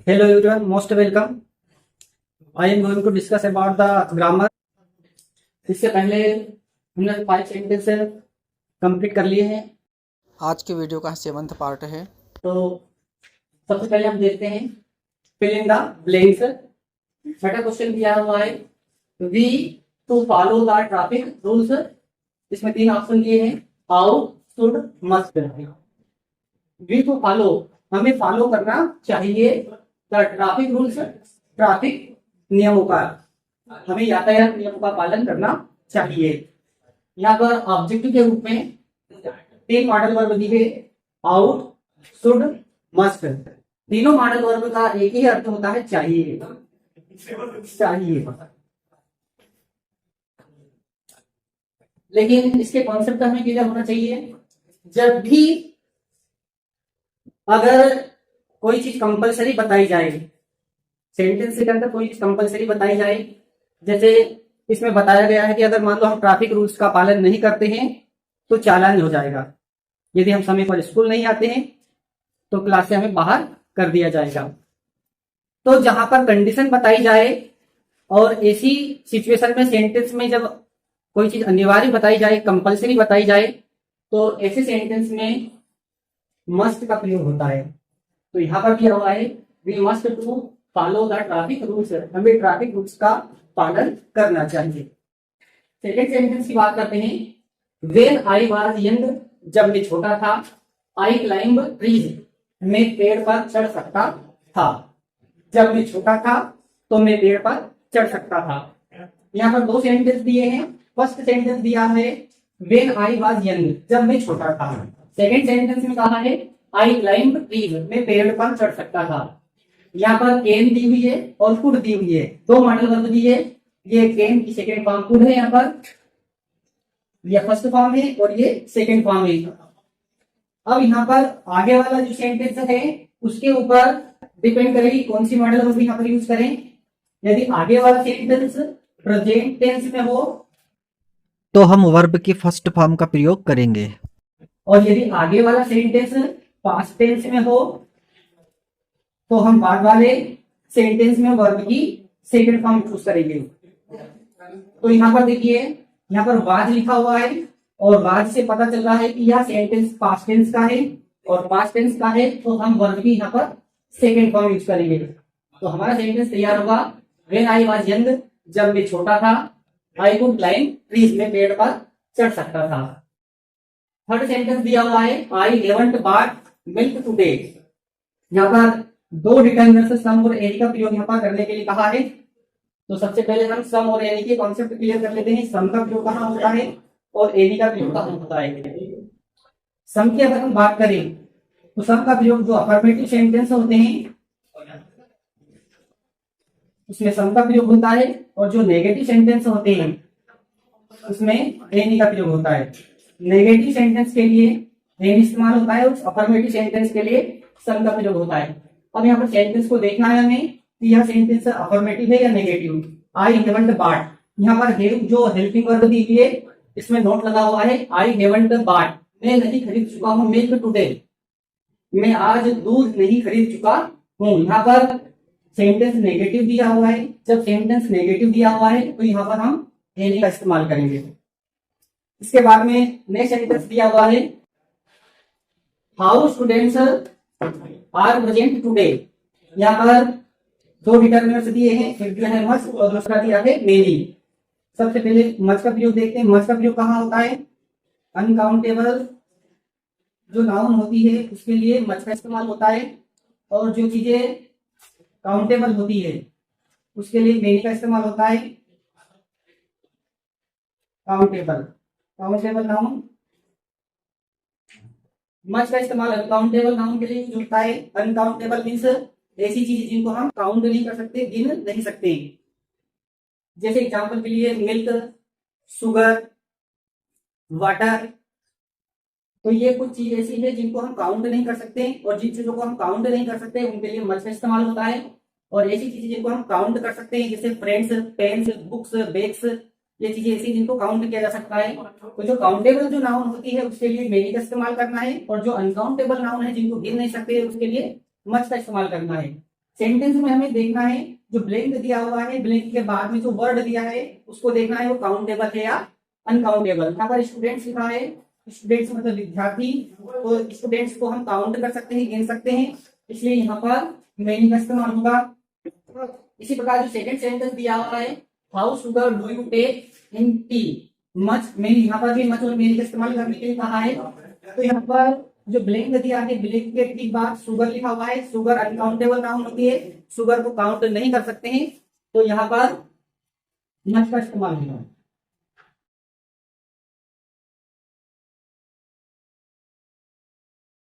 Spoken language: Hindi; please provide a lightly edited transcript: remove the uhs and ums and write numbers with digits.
Hello everyone, most welcome. I am going to discuss about the grammar. इससे पहले हमने 5 सेंटेंस कंप्लीट कर लिए हैं। आज के वीडियो का 7वां पार्ट है। तो सबसे पहले हम देखते हैं फिल इन द ब्लैंक्स। छठा क्वेश्चन दिया हुआ है we to follow the traffic rules. इसमें 3 ऑप्शन दिए हैं how, should, must. We to follow, हमें फॉलो करना चाहिए द ट्रैफिक रूल्स, ट्रैफिक नियमों का, हमें यातायात नियमों का पालन करना चाहिए। यहाँ पर ऑब्जेक्टिव के रूप में 3 मॉडल वर्ब दिए आउट, शुड, मस्ट। तीनों मॉडल वर्ब का एक ही अर्थ होता है चाहिए, चाहिए। लेकिन इसके कॉन्सेप्ट हमें क्लियर होना चाहिए। जब भी अगर कोई चीज कंपलसरी बताई जाए, सेंटेंस के अंदर कोई चीज कंपलसरी बताई जाए, जैसे इसमें बताया गया है कि अगर मान लो हम ट्रैफिक रूल्स का पालन नहीं करते हैं तो चालान हो जाएगा। यदि हम समय पर स्कूल नहीं आते हैं तो क्लास से हमें बाहर कर दिया जाएगा। तो जहां पर कंडीशन बताई जाए और ऐसी सिचुएशन में सेंटेंस में जब कोई चीज अनिवार्य बताई जाए, कंपलसरी बताई जाए, तो ऐसे सेंटेंस में मस्ट का प्रयोग होता है। तो यहाँ पर क्या हुआ है, we must to follow the traffic rules, हमें ट्रैफिक रूल्स का पालन करना चाहिए। सेकेंड सेंटेंस की बात करते हैं व्हेन आई वाज यंग, जब मैं छोटा था, आई क्लाइंब ट्रीज, मैं पेड़ पर चढ़ सकता था। जब मैं छोटा था तो मैं पेड़ पर चढ़ सकता था। यहाँ पर 2 सेंटेंस दिए हैं। फर्स्ट सेंटेंस दिया है व्हेन आई वाज यंग, जब मैं छोटा था। सेकेंड सेंटेंस में कहा है आई क्लाइंब ट्रीज, मैं पेड़ पर चढ़ सकता था। यहाँ पर कैन दी हुई है और कुड दी हुई है, 2 मॉडल वर्ब दिए। ये कैन की सेकेंड फॉर्म कुड है, यहाँ पर ये फर्स्ट फॉर्म है और ये सेकेंड फॉर्म है। अब यहाँ पर आगे वाला जो सेंटेंस है उसके ऊपर डिपेंड करेगी कौन सी मॉडल वर्ब यहाँ पर यूज करें। यदि आगे वाला सेंटेंस प्रेजेंट टेंस में हो तो हम वर्ब की फर्स्ट फॉर्म का प्रयोग करेंगे, और यदि आगे वाला सेंटेंस पास्ट टेंस में हो तो हम बाद वाले सेंटेंस में वर्ब की सेकंड फॉर्म यूज करेंगे। तो यहाँ पर देखिए, यहाँ पर वाज लिखा हुआ है और वाज से पता चल रहा है कि यह सेंटेंस पास्ट टेंस का है और पास्ट टेंस का है, तो हम वर्ब की यहाँ पर सेकंड फॉर्म यूज करेंगे। तो हमारा सेंटेंस तैयार होगा व्हेन आई वाज यंग, जब मैं छोटा था, आई कुड क्लाइंब ट्रीज, में पेड़ पर चढ़ सकता था। थर्ड सेंटेंस दिया हुआ है आई हेवंट बॉट मिल्क टुडे। यहाँ पर 2 डिटरमिनेंट्स सम और एनी का प्रयोग यहाँ पर करने के लिए कहा है। तो सबसे पहले हम सम और एनी के कॉन्सेप्ट क्लियर कर लेते हैं। सम का प्रयोग कहाँ होता है और एनी का प्रयोग कहाँ होता है। सम की अगर हम बात करें तो सम का प्रयोग जो अफर्मेटिव सेंटेंस होते हैं उसमें सम का प्रयोग होता है, और जो नेगेटिव सेंटेंस होते हैं उसमें एनी का प्रयोग होता है। नेगेटिव सेंटेंस के लिए एनी इस्तेमाल होता है, उस अफर्मेटिव सेंटेंस के लिए सम का प्रयोग होता है। अब यहाँ पर सेंटेंस को देखना है हमें कि यह सेंटेंस अफर्मेटिव है या नेगेटिव। आई हेवंट बॉट, यहाँ पर हेव जो हेल्पिंग वर्ब दी हुई है इसमें नोट लगा हुआ है आई हेवंट बॉट, मैं नहीं खरीद चुका हूँ मिल्क टुडे, मैं आज दूध नहीं खरीद चुका हूँ। यहाँ पर सेंटेंस नेगेटिव दिया हुआ है। जब सेंटेंस नेगेटिव दिया हुआ है तो यहाँ पर हम एनी का इस्तेमाल करेंगे। इसके बाद में नेक्स्ट सेंटेंस दिया हुआ है how students are present today. यहाँ पर 2 डिटरमिनेंट्स दिए हैं, एक दिया है मस्ट और दूसरा दिया है मेनी। सबसे पहले मस्ट का प्रयोग देखते हैं। मस्ट का प्रयोग कहाँ होता है, अनकाउंटेबल जो नाउन होती है उसके लिए मस्ट का इस्तेमाल होता है, और जो चीजें काउंटेबल होती है उसके लिए मेनी का इस्तेमाल होता है। काउंटेबल, काउंटेबल नाउन, मच का इस्तेमाल अनकाउंटेबल नाउन के लिए होता है। अनकाउंटेबल मीन्स ऐसी चीज जिनको हम काउंट नहीं कर सकते, गिन नहीं सकते। जैसे एग्जांपल के लिए मिल्क, शुगर, वाटर। तो ये कुछ चीज ऐसी है जिनको हम काउंट नहीं कर सकते, और जिन चीजों को हम काउंट नहीं कर सकते उनके लिए मच का इस्तेमाल होता है। और ऐसी चीजें जिनको हम काउंट कर सकते हैं जैसे फ्रेंड्स, पेन्स, बुक्स, बैग्स, ये चीजें ऐसी जिनको काउंट किया जा सकता है। तो जो काउंटेबल जो नाउन होती है उसके लिए मेनी का इस्तेमाल करना है, और जो अनकाउंटेबल नाउन है जिनको गिन नहीं सकते उसके लिए मच का इस्तेमाल करना है। सेंटेंस में हमें देखना है जो ब्लैंक दिया हुआ है, ब्लैंक के बाद में जो वर्ड दिया है उसको देखना है वो काउंटेबल है या अनकाउंटेबल। यहाँ पर स्टूडेंट्स लिखा है, स्टूडेंट्स मतलब विद्यार्थी, तो स्टूडेंट्स को हम काउंट कर सकते हैं, गिन सकते हैं, इसलिए यहाँ पर मेनी का इस्तेमाल होगा। इसी प्रकार जो सेकंड सेंटेंस दिया हुआ है, how sugar do you take in tea, much many, यहाँ पर भी मच और मेनी का इस्तेमाल करने के लिए कहा है। तो यहाँ पर जो ब्लैंक दिया है, ब्लैंक के ठीक बाद शुगर लिखा हुआ है, शुगर अनकाउंटेबल नाउन होती है, शुगर को काउंट नहीं कर सकते हैं, तो यहाँ पर मच का इस्तेमाल होगा।